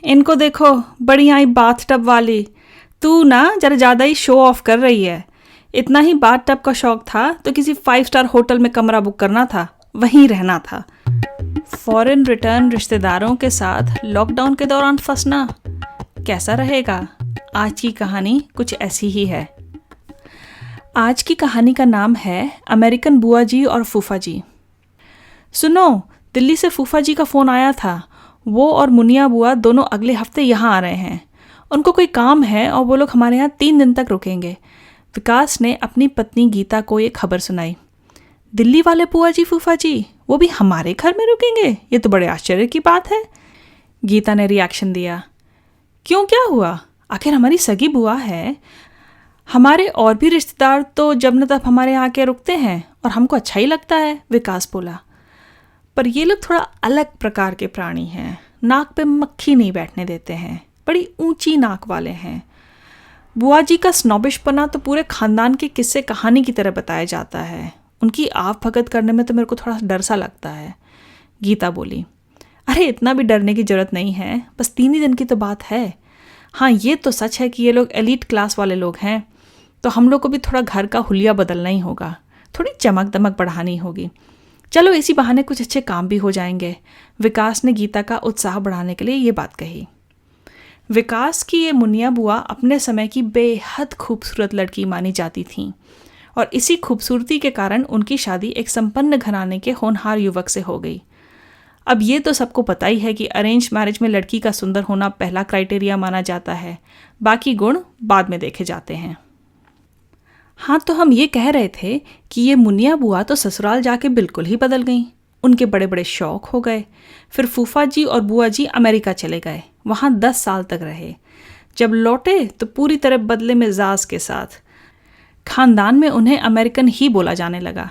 इनको देखो, बड़ी आई बाथटब वाली। तू ना जरा ज़्यादा ही शो ऑफ कर रही है। इतना ही बाथटब का शौक था तो किसी 5 स्टार होटल में कमरा बुक करना था, वहीं रहना था। फॉरेन रिटर्न रिश्तेदारों के साथ लॉकडाउन के दौरान फंसना कैसा रहेगा? आज की कहानी कुछ ऐसी ही है। आज की कहानी का नाम है अमेरिकन बुआ जी और फूफा जी। सुनो, दिल्ली से फूफा जी का फ़ोन आया था। वो और मुनिया बुआ दोनों अगले हफ्ते यहाँ आ रहे हैं। उनको कोई काम है और वो लोग हमारे यहाँ 3 दिन तक रुकेंगे। विकास ने अपनी पत्नी गीता को ये खबर सुनाई। दिल्ली वाले बुआ जी फूफा जी वो भी हमारे घर में रुकेंगे? ये तो बड़े आश्चर्य की बात है। गीता ने रिएक्शन दिया। क्यों, क्या हुआ? आखिर हमारी सगी बुआ है। हमारे और भी रिश्तेदार तो जब न तब हमारे यहाँ के रुकते हैं और हमको अच्छा ही लगता है, विकास बोला। पर ये लोग थोड़ा अलग प्रकार के प्राणी हैं। नाक पे मक्खी नहीं बैठने देते हैं, बड़ी ऊंची नाक वाले हैं। बुआ जी का स्नॉबिशपना तो पूरे खानदान के किस्से कहानी की तरह बताया जाता है। उनकी आव भगत करने में तो मेरे को थोड़ा डर सा लगता है, गीता बोली। अरे इतना भी डरने की जरूरत नहीं है, बस 3 ही दिन की तो बात है। हाँ, ये तो सच है कि ये लोग एलीट क्लास वाले लोग हैं, तो हम लोग को भी थोड़ा घर का हुलिया बदलना ही होगा, थोड़ी चमक दमक बढ़ानी होगी। चलो इसी बहाने कुछ अच्छे काम भी हो जाएंगे। विकास ने गीता का उत्साह बढ़ाने के लिए ये बात कही। विकास की ये मुनिया बुआ अपने समय की बेहद खूबसूरत लड़की मानी जाती थीं और इसी खूबसूरती के कारण उनकी शादी एक संपन्न घराने के होनहार युवक से हो गई। अब ये तो सबको पता ही है कि अरेंज मैरिज में लड़की का सुंदर होना पहला क्राइटेरिया माना जाता है, बाकी गुण बाद में देखे जाते हैं। हाँ, तो हम ये कह रहे थे कि ये मुनिया बुआ तो ससुराल जाके बिल्कुल ही बदल गईं। उनके बड़े बड़े शौक हो गए। फिर फूफा जी और बुआ जी अमेरिका चले गए, वहाँ 10 साल तक रहे। जब लौटे तो पूरी तरह बदले मिजाज के साथ। खानदान में उन्हें अमेरिकन ही बोला जाने लगा,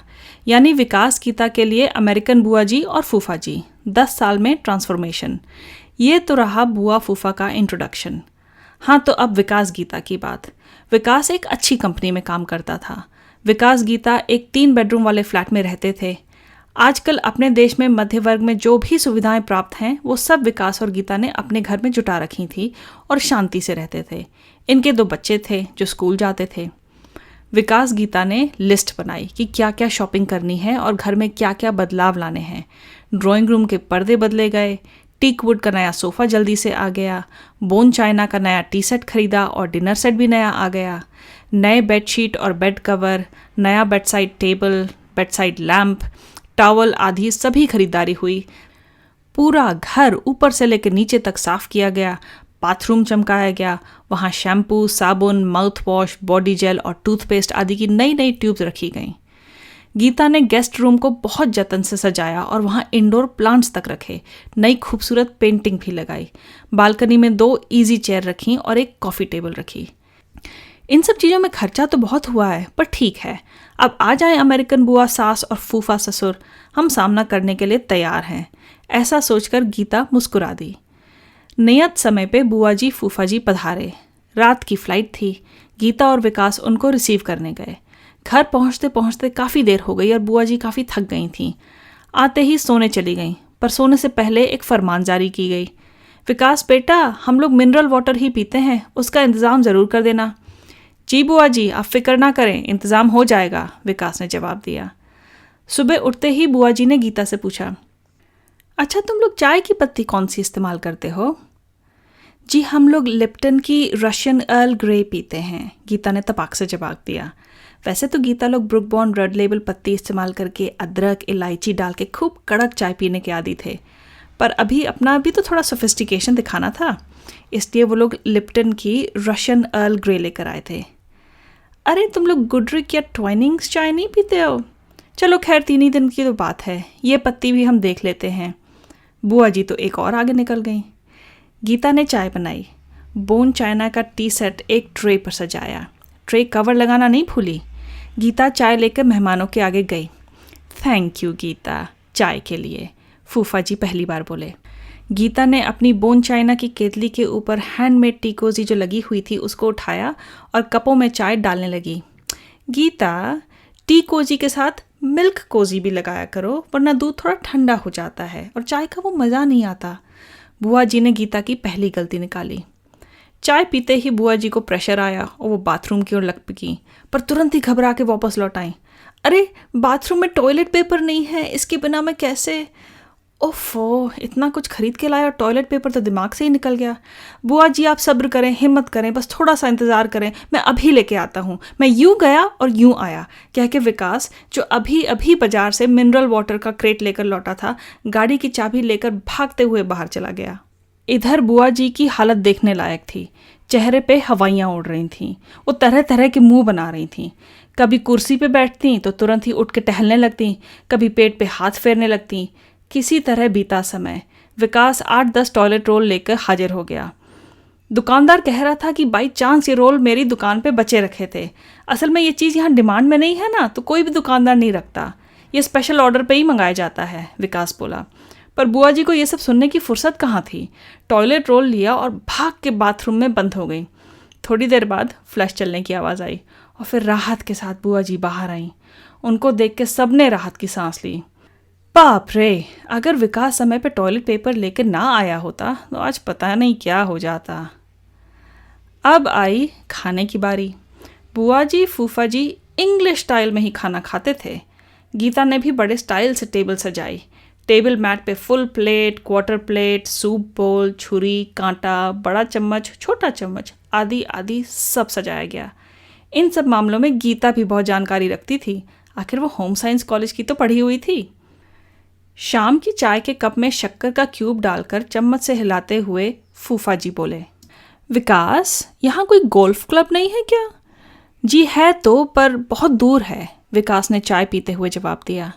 यानी विकास गीता के लिए अमेरिकन बुआ जी और फूफा जी। 10 साल में ट्रांसफॉर्मेशन। ये तो रहा बुआ फूफा का इंट्रोडक्शन। हाँ, तो अब विकास गीता की बात। विकास एक अच्छी कंपनी में काम करता था। विकास गीता एक 3 बेडरूम वाले फ्लैट में रहते थे। आजकल अपने देश में मध्य वर्ग में जो भी सुविधाएं प्राप्त हैं वो सब विकास और गीता ने अपने घर में जुटा रखी थी और शांति से रहते थे। इनके 2 बच्चे थे जो स्कूल जाते थे। विकास गीता ने लिस्ट बनाई कि क्या क्या शॉपिंग करनी है और घर में क्या क्या बदलाव लाने हैं। ड्राइंग रूम के पर्दे बदले गए, टीक वुड का नया सोफ़ा जल्दी से आ गया, बोन चाइना का नया टी सेट खरीदा और डिनर सेट भी नया आ गया, नए बेडशीट और बेड कवर, नया bedside table, bedside lamp, towel आदि सभी खरीदारी हुई। पूरा घर ऊपर से लेकर नीचे तक साफ किया गया। बाथरूम चमकाया गया। वहाँ शैम्पू, साबुन, माउथ वॉश, बॉडी जेल और टूथपेस्ट आदि की नई नई ट्यूब्स रखी गईं। गीता ने गेस्ट रूम को बहुत जतन से सजाया और वहाँ इंडोर प्लांट्स तक रखे। नई खूबसूरत पेंटिंग भी लगाई। बालकनी में 2 इजी चेयर रखी और एक कॉफ़ी टेबल रखी। इन सब चीज़ों में खर्चा तो बहुत हुआ है, पर ठीक है। अब आ जाए अमेरिकन बुआ सास और फूफा ससुर, हम सामना करने के लिए तैयार हैं। ऐसा सोचकर गीता मुस्कुरा दी। नियत समय पे बुआ जी फूफा जी पधारे। रात की फ्लाइट थी। गीता और विकास उनको रिसीव करने गए। घर पहुंचते पहुंचते काफ़ी देर हो गई और बुआ जी काफ़ी थक गई थीं। आते ही सोने चली गईं, पर सोने से पहले एक फरमान जारी की गई। विकास बेटा, हम लोग मिनरल वाटर ही पीते हैं, उसका इंतज़ाम ज़रूर कर देना। जी बुआ जी, आप फिक्र ना करें, इंतज़ाम हो जाएगा, विकास ने जवाब दिया। सुबह उठते ही बुआ जी ने गीता से पूछा, अच्छा तुम लोग चाय की पत्ती कौन सी इस्तेमाल करते हो? जी हम लोग लिप्टन की रशियन अर्ल ग्रे पीते हैं, गीता ने तपाक से जवाब दिया। वैसे तो गीता लोग ब्रुक बॉन्ड रेड लेबल पत्ती इस्तेमाल करके अदरक इलायची डाल के खूब कड़क चाय पीने के आदी थे, पर अभी अपना भी तो थोड़ा सोफिस्टिकेशन दिखाना था, इसलिए वो लोग लिप्टन की रशियन अर्ल ग्रे लेकर आए थे। अरे तुम लोग गुडरिक या ट्वाइनिंग्स चाय नहीं पीते हो? चलो खैर 3 ही दिन की तो बात है, ये पत्ती भी हम देख लेते हैं। बुआ जी तो एक और आगे निकल गई। गीता ने चाय बनाई। बोन चाइना का टी सेट एक ट्रे पर सजाया। ट्रे कवर लगाना नहीं भूली। गीता चाय लेकर मेहमानों के आगे गई। थैंक यू गीता, चाय के लिए, फूफा जी पहली बार बोले। गीता ने अपनी बोन चाइना की केतली के ऊपर हैंडमेड टी कोजी जो लगी हुई थी उसको उठाया और कपों में चाय डालने लगी। गीता, टी कोजी के साथ मिल्क कोजी भी लगाया करो, वरना दूध थोड़ा ठंडा हो जाता है और चाय का वो मज़ा नहीं आता। बुआ जी ने गीता की पहली गलती निकाली। चाय पीते ही बुआ जी को प्रेशर आया और वो बाथरूम की ओर लपकी, पर तुरंत ही घबरा के वापस लौट आई। अरे बाथरूम में टॉयलेट पेपर नहीं है, इसके बिना मैं कैसे? ओफो, इतना कुछ खरीद के लाया और टॉयलेट पेपर तो दिमाग से ही निकल गया। बुआ जी आप सब्र करें, हिम्मत करें, बस थोड़ा सा इंतज़ार करें, मैं अभी लेके आता हूँ। मैं यूँ गया और यूँ आया, कह के विकास जो अभी अभी बाजार से मिनरल वाटर का क्रेट लेकर लौटा था, गाड़ी की चाबी लेकर भागते हुए बाहर चला गया। इधर बुआ जी की हालत देखने लायक थी। चेहरे पे हवाइयाँ उड़ रही थीं। वो तरह तरह के मुंह बना रही थीं। कभी कुर्सी पे बैठती तो तुरंत ही उठ के टहलने लगती, कभी पेट पे हाथ फेरने लगती। किसी तरह बीता समय। विकास 8-10 टॉयलेट रोल लेकर हाजिर हो गया। दुकानदार कह रहा था कि बाई चांस ये रोल मेरी दुकान पे बचे रखे थे। असल में ये चीज़ यहाँ डिमांड में नहीं है ना, तो कोई भी दुकानदार नहीं रखता, ये स्पेशल ऑर्डर पे ही मंगाया जाता है, विकास बोला। पर बुआ जी को ये सब सुनने की फुर्सत कहाँ थी। टॉयलेट रोल लिया और भाग के बाथरूम में बंद हो गई। थोड़ी देर बाद फ्लैश चलने की आवाज़ आई और फिर राहत के साथ बुआ जी बाहर आईं। उनको देख के सबने राहत की सांस ली। बाप रे, अगर विकास समय पे टॉयलेट पेपर लेकर ना आया होता तो आज पता नहीं क्या हो जाता। अब आई खाने की बारी। बुआ जी फूफा जी इंग्लिश स्टाइल में ही खाना खाते थे। गीता ने भी बड़े स्टाइल से टेबल सजाई। टेबल मैट पे full plate, quarter plate, soup बोल, छुरी, कांटा, बड़ा चम्मच, छोटा चम्मच आदि आदि सब सजाया गया। इन सब मामलों में गीता भी बहुत जानकारी रखती थी, आखिर वो होम साइंस कॉलेज की तो पढ़ी हुई थी। शाम की चाय के कप में शक्कर का क्यूब डालकर चम्मच से हिलाते हुए फूफा जी बोले, विकास यहाँ कोई गोल्फ क्लब नहीं है क्या? जी है तो, पर बहुत दूर है, विकास ने चाय पीते हुए जवाब दिया।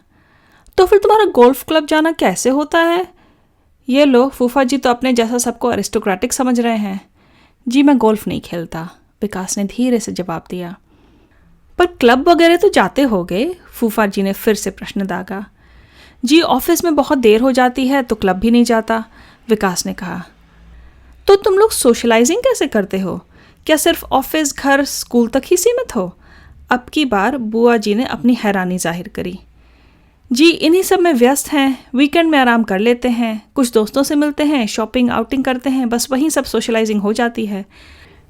तो फिर तुम्हारा गोल्फ क्लब जाना कैसे होता है? ये लो, फूफा जी तो अपने जैसा सबको अरिस्टोक्रेटिक समझ रहे हैं। जी मैं गोल्फ नहीं खेलता, विकास ने धीरे से जवाब दिया। पर क्लब वगैरह तो जाते होगे, फूफा जी ने फिर से प्रश्न दागा। जी ऑफिस में बहुत देर हो जाती है तो क्लब भी नहीं जाता, विकास ने कहा। तो तुम लोग सोशलाइजिंग कैसे करते हो? क्या सिर्फ ऑफिस, घर, स्कूल तक ही सीमित हो? अब की बार बुआ जी ने अपनी हैरानी जाहिर करी। जी इन्हीं सब में व्यस्त हैं, वीकेंड में आराम कर लेते हैं, कुछ दोस्तों से मिलते हैं, शॉपिंग आउटिंग करते हैं, बस वहीं सब सोशलाइजिंग हो जाती है,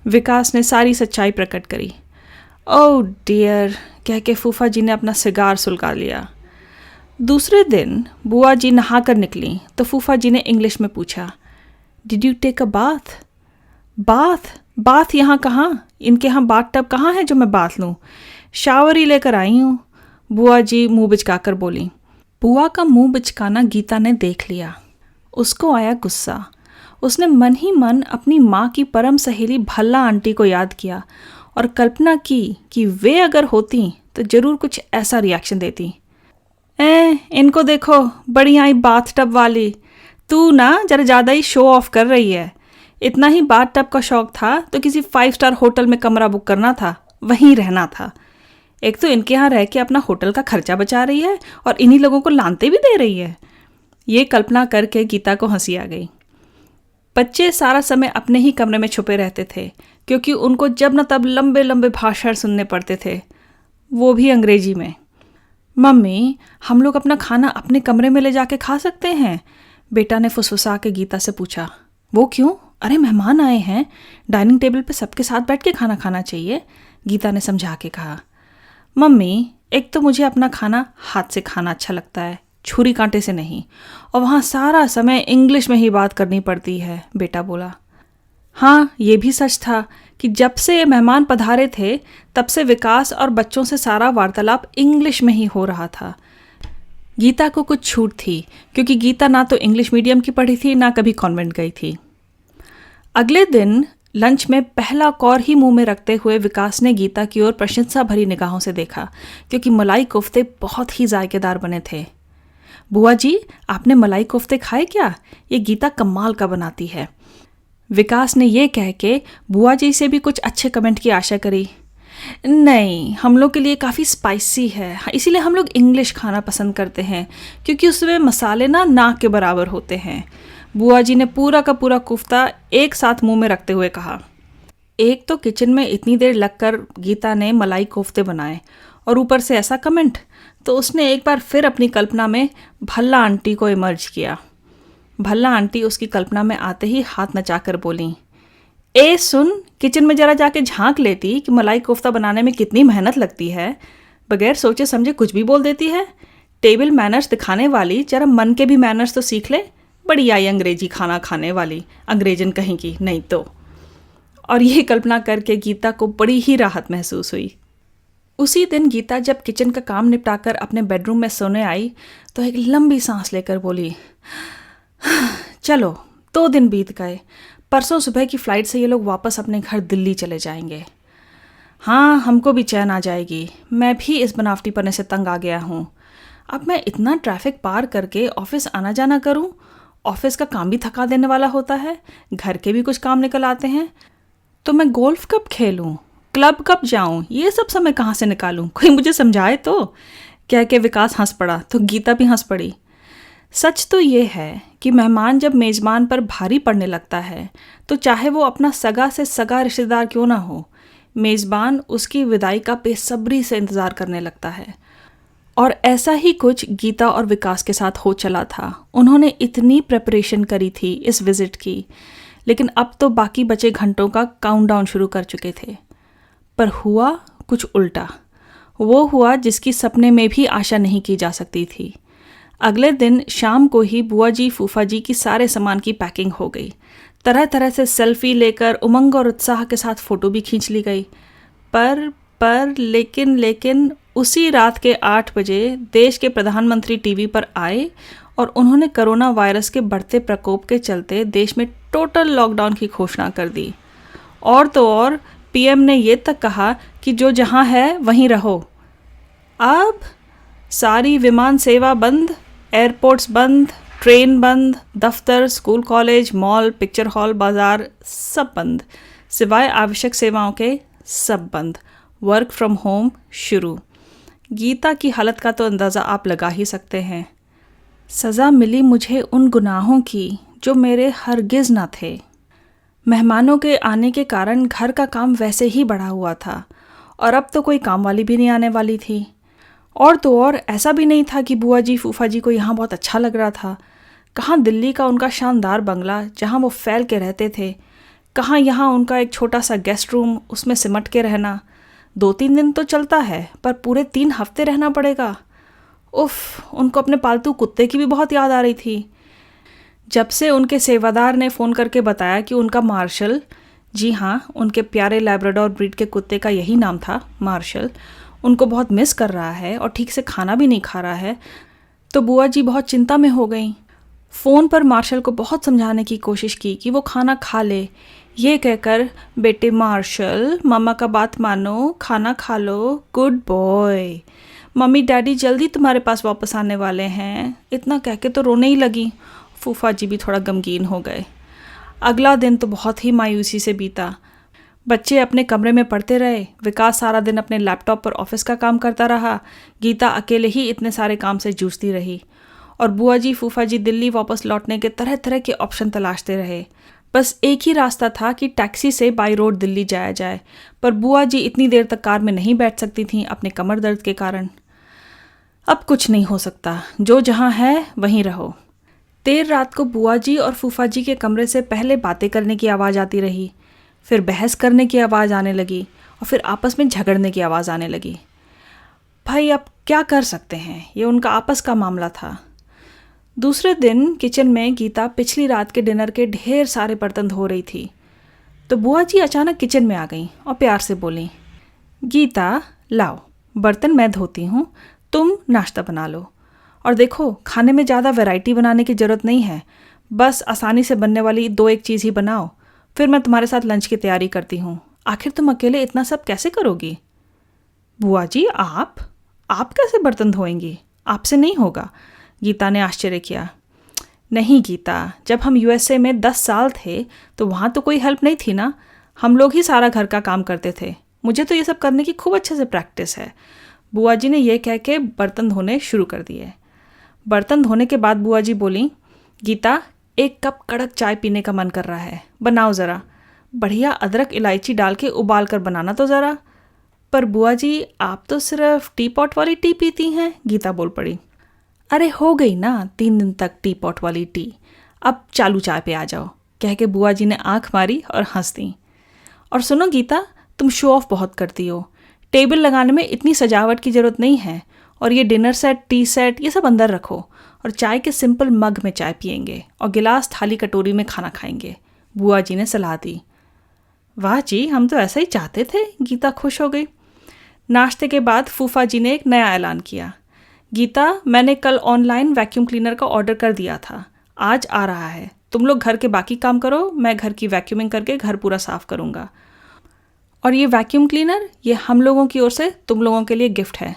विकास ने सारी सच्चाई प्रकट करी। ओह डियर, कह के फूफा जी ने अपना सिगार सुलगा लिया। दूसरे दिन बुआ जी नहा कर निकली तो फूफा जी ने इंग्लिश में पूछा, did you take a bath? Bath? Bath यहाँ कहाँ? इनके यहाँ बाथ टब कहाँ है जो मैं बाथ लूँ? शावर ही लेकर आई हूँ, बुआ जी मुंह बिचकाकर बोली। बुआ का मुंह बिचकाना गीता ने देख लिया। उसको आया गुस्सा। उसने मन ही मन अपनी माँ की परम सहेली भल्ला आंटी को याद किया और कल्पना की कि वे अगर होती तो जरूर कुछ ऐसा रिएक्शन देती। इनको देखो, बड़ी आई बाथ टब वाली, तू ना जरा ज़्यादा ही शो ऑफ कर रही है। इतना ही बाथ टब का शौक था तो किसी 5 स्टार होटल में कमरा बुक करना था, वहीं रहना था। एक तो इनके यहाँ रह के अपना होटल का खर्चा बचा रही है और इन्हीं लोगों को लानते भी दे रही है। ये कल्पना करके गीता को हंसी आ गई। बच्चे सारा समय अपने ही कमरे में छुपे रहते थे क्योंकि उनको जब न तब लंबे लंबे भाषण सुनने पड़ते थे, वो भी अंग्रेजी में। मम्मी, हम लोग अपना खाना अपने कमरे में ले जाके खा सकते हैं? बेटा ने फुसफुसा के गीता से पूछा। वो क्यों? अरे मेहमान आए हैं, डाइनिंग टेबल पे सबके साथ बैठ के खाना खाना चाहिए, गीता ने समझा के कहा। मम्मी, एक तो मुझे अपना खाना हाथ से खाना अच्छा लगता है, छुरी कांटे से नहीं, और वहाँ सारा समय इंग्लिश में ही बात करनी पड़ती है, बेटा बोला। हाँ, ये भी सच था कि जब से मेहमान पधारे थे तब से विकास और बच्चों से सारा वार्तालाप इंग्लिश में ही हो रहा था। गीता को कुछ छूट थी क्योंकि गीता ना तो इंग्लिश मीडियम की पढ़ी थी, ना कभी कॉन्वेंट गई थी। अगले दिन लंच में पहला कौर ही मुंह में रखते हुए विकास ने गीता की ओर प्रशंसा भरी निगाहों से देखा क्योंकि मलाई कोफ्ते बहुत ही जायकेदार बने थे। बुआ जी, आपने मलाई कोफ्ते खाए क्या? ये गीता कमाल का बनाती है, विकास ने ये कह के बुआ जी से भी कुछ अच्छे कमेंट की आशा करी। नहीं, हम लोग के लिए काफ़ी स्पाइसी है, इसीलिए हम लोग इंग्लिश खाना पसंद करते हैं क्योंकि उसमें मसाले ना नाक के बराबर होते हैं, बुआ जी ने पूरा का पूरा कोफ्ता एक साथ मुंह में रखते हुए कहा। एक तो किचन में इतनी देर लगकर गीता ने मलाई कोफ्ते बनाए और ऊपर से ऐसा कमेंट, तो उसने एक बार फिर अपनी कल्पना में भल्ला आंटी को इमर्ज किया। भल्ला आंटी उसकी कल्पना में आते ही हाथ नचाकर बोली, ए सुन, किचन में जरा जाके झांक लेती कि मलाई कोफ्ता बनाने में कितनी मेहनत लगती है। बगैर सोचे समझे कुछ भी बोल देती है। टेबल मैनर्स दिखाने वाली, जरा मन के भी मैनर्स तो सीख ले। बड़ी आई अंग्रेजी खाना खाने वाली, अंग्रेजन कहीं की नहीं तो। और ये कल्पना करके गीता को बड़ी ही राहत महसूस हुई। उसी दिन गीता जब किचन का काम निपटाकर अपने बेडरूम में सोने आई तो एक लंबी सांस लेकर बोली, चलो 2 दिन बीत गए, परसों सुबह की फ़्लाइट से ये लोग वापस अपने घर दिल्ली चले जाएंगे। हाँ, हमको भी चैन आ जाएगी। मैं भी इस बनावटीपने से तंग आ गया हूँ। अब मैं इतना ट्रैफिक पार करके ऑफिस आना जाना करूँ। ऑफिस का काम भी थका देने वाला होता है, घर के भी कुछ काम निकल आते हैं। तो मैं गोल्फ कब खेलूँ, क्लब कब जाऊँ, ये सब समय कहाँ से निकालूँ, कोई मुझे समझाए तो। कह के विकास हंस पड़ा तो गीता भी हंस पड़ी। सच तो ये है कि मेहमान जब मेज़बान पर भारी पड़ने लगता है तो चाहे वो अपना सगा से सगा रिश्तेदार क्यों ना हो, मेज़बान उसकी विदाई का बेसब्री से इंतज़ार करने लगता है। और ऐसा ही कुछ गीता और विकास के साथ हो चला था। उन्होंने इतनी प्रिपरेशन करी थी इस विज़िट की, लेकिन अब तो बाकी बचे घंटों का काउंटडाउन शुरू कर चुके थे। पर हुआ कुछ उल्टा। वो हुआ जिसकी सपने में भी आशा नहीं की जा सकती थी। अगले दिन शाम को ही बुआ जी फूफा जी की सारे सामान की पैकिंग हो गई। तरह तरह से सेल्फी लेकर उमंग और उत्साह के साथ फ़ोटो भी खींच ली गई। लेकिन उसी रात के 8 बजे देश के प्रधानमंत्री टीवी पर आए और उन्होंने कोरोना वायरस के बढ़ते प्रकोप के चलते देश में टोटल लॉकडाउन की घोषणा कर दी। और तो और पीएम ने ये तक कहा कि जो जहाँ है वहीं रहो। अब सारी विमान सेवा बंद, एयरपोर्ट्स बंद, ट्रेन बंद, दफ्तर, school, college, mall, picture hall, बाज़ार सब बंद, सिवाय आवश्यक सेवाओं के सब बंद। वर्क फ्रॉम होम शुरू। गीता की हालत का तो अंदाज़ा आप लगा ही सकते हैं। सज़ा मिली मुझे उन गुनाहों की जो मेरे हरगिज़ न थे। मेहमानों के आने के कारण घर का काम वैसे ही बढ़ा हुआ था और अब तो कोई काम वाली भी नहीं आने वाली थी। और तो और ऐसा भी नहीं था कि बुआ जी फूफा जी को यहाँ बहुत अच्छा लग रहा था। कहाँ दिल्ली का उनका शानदार बंगला जहाँ वो फैल के रहते थे, कहाँ यहाँ उनका एक छोटा सा गेस्ट रूम, उसमें सिमट के रहना। 2-3 दिन तो चलता है, पर पूरे 3 हफ्ते रहना पड़ेगा। उफ़, उनको अपने पालतू कुत्ते की भी बहुत याद आ रही थी। जब से उनके सेवादार ने फ़ोन करके बताया कि उनका मार्शल, जी हाँ, उनके प्यारे लैब्राडोर ब्रीड के कुत्ते का यही नाम था, मार्शल, उनको बहुत मिस कर रहा है और ठीक से खाना भी नहीं खा रहा है, तो बुआ जी बहुत चिंता में हो गई। फ़ोन पर मार्शल को बहुत समझाने की कोशिश की कि वो खाना खा ले। ये कहकर, बेटे मार्शल, मामा का बात मानो, खाना खा लो, गुड बॉय, मम्मी डैडी जल्दी तुम्हारे पास वापस आने वाले हैं। इतना कह के तो रोने ही लगी। फूफा जी भी थोड़ा गमगीन हो गए। अगला दिन तो बहुत ही मायूसी से बीता। बच्चे अपने कमरे में पढ़ते रहे, विकास सारा दिन अपने लैपटॉप पर ऑफिस का काम करता रहा, गीता अकेले ही इतने सारे काम से जूझती रही। और बुआ जी फूफा जी दिल्ली वापस लौटने के तरह तरह के ऑप्शन तलाशते रहे। बस एक ही रास्ता था कि टैक्सी से बाई रोड दिल्ली जाया जाए, पर बुआ जी इतनी देर तक कार में नहीं बैठ सकती थीं अपने कमर दर्द के कारण। अब कुछ नहीं हो सकता, जो जहाँ है वहीं रहो। देर रात को बुआ जी और फूफा जी के कमरे से पहले बातें करने की आवाज़ आती रही, फिर बहस करने की आवाज़ आने लगी और फिर आपस में झगड़ने की आवाज़ आने लगी। भाई अब क्या कर सकते हैं, ये उनका आपस का मामला था। दूसरे दिन किचन में गीता पिछली रात के डिनर के ढेर सारे बर्तन धो रही थी, तो बुआ जी अचानक किचन में आ गई और प्यार से बोली, गीता लाओ, बर्तन मैं धोती हूँ, तुम नाश्ता बना लो। और देखो, खाने में ज़्यादा वैरायटी बनाने की ज़रूरत नहीं है, बस आसानी से बनने वाली 2-1 चीज़ ही बनाओ, फिर मैं तुम्हारे साथ लंच की तैयारी करती हूँ। आखिर तुम अकेले इतना सब कैसे करोगी? बुआ जी आप कैसे बर्तन धोएंगी? आपसे नहीं होगा, गीता ने आश्चर्य किया। नहीं गीता, जब हम यूएसए में 10 साल थे तो वहाँ तो कोई हेल्प नहीं थी ना, हम लोग ही सारा घर का काम करते थे। मुझे तो ये सब करने की खूब अच्छे से प्रैक्टिस है। बुआ जी ने यह कह के बर्तन धोने शुरू कर दिए। बर्तन धोने के बाद बुआ जी बोली, गीता 1 कप कड़क चाय पीने का मन कर रहा है, बनाओ ज़रा। बढ़िया अदरक इलायची डाल के उबाल कर बनाना तो ज़रा। पर बुआ जी आप तो सिर्फ टी पॉट वाली टी पीती हैं, गीता बोल पड़ी। अरे हो गई ना 3 दिन तक टी पॉट वाली टी, अब चालू चाय पे आ जाओ, कह के बुआ जी ने आंख मारी और हंस दी। और सुनो गीता, तुम शो ऑफ बहुत करती हो। टेबल लगाने में इतनी सजावट की ज़रूरत नहीं है, और ये डिनर सेट, टी सेट, ये सब अंदर रखो, और चाय के सिंपल मग में चाय पियेंगे और गिलास, थाली, कटोरी में खाना खाएंगे, बुआ जी ने सलाह दी। वाह जी, हम तो ऐसा ही चाहते थे, गीता खुश हो गई। नाश्ते के बाद फूफा जी ने एक नया ऐलान किया। गीता, मैंने कल ऑनलाइन वैक्यूम क्लीनर का ऑर्डर कर दिया था, आज आ रहा है। तुम लोग घर के बाकी काम करो, मैं घर की वैक्यूमिंग करके घर पूरा साफ करूँगा। और ये वैक्यूम क्लीनर, ये हम लोगों की ओर से तुम लोगों के लिए गिफ्ट है।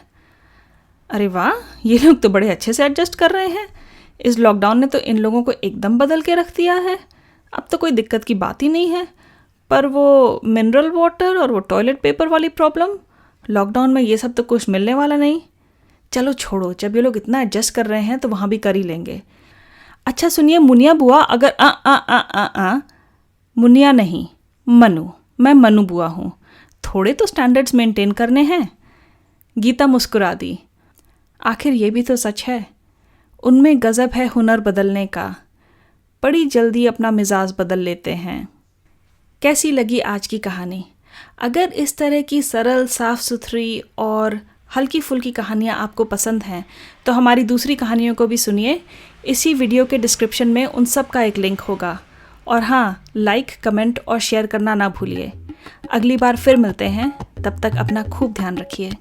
अरे वाह, ये लोग तो बड़े अच्छे से एडजस्ट कर रहे हैं। इस लॉकडाउन ने तो इन लोगों को एकदम बदल के रख दिया है। अब तो कोई दिक्कत की बात ही नहीं है। पर वो मिनरल वाटर और वो टॉयलेट पेपर वाली प्रॉब्लम, लॉकडाउन में ये सब तो कुछ मिलने वाला नहीं। चलो छोड़ो, जब ये लोग इतना एडजस्ट कर रहे हैं तो वहाँ भी कर ही लेंगे। अच्छा सुनिए मुनिया बुआ, अगर मुनिया नहीं, मनु, मैं मनु बुआ हूँ, थोड़े तो स्टैंडर्ड्स मेंटेन करने हैं। गीता मुस्कुरा दी। आखिर ये भी तो सच है, उनमें गज़ब है हुनर बदलने का, बड़ी जल्दी अपना मिजाज बदल लेते हैं। कैसी लगी आज की कहानी? अगर इस तरह की सरल, साफ़ सुथरी और हल्की फुल्की कहानियाँ आपको पसंद हैं तो हमारी दूसरी कहानियों को भी सुनिए। इसी वीडियो के डिस्क्रिप्शन में उन सब का एक लिंक होगा। और हाँ, लाइक, कमेंट और शेयर करना ना भूलिए। अगली बार फिर मिलते हैं, तब तक अपना खूब ध्यान रखिए।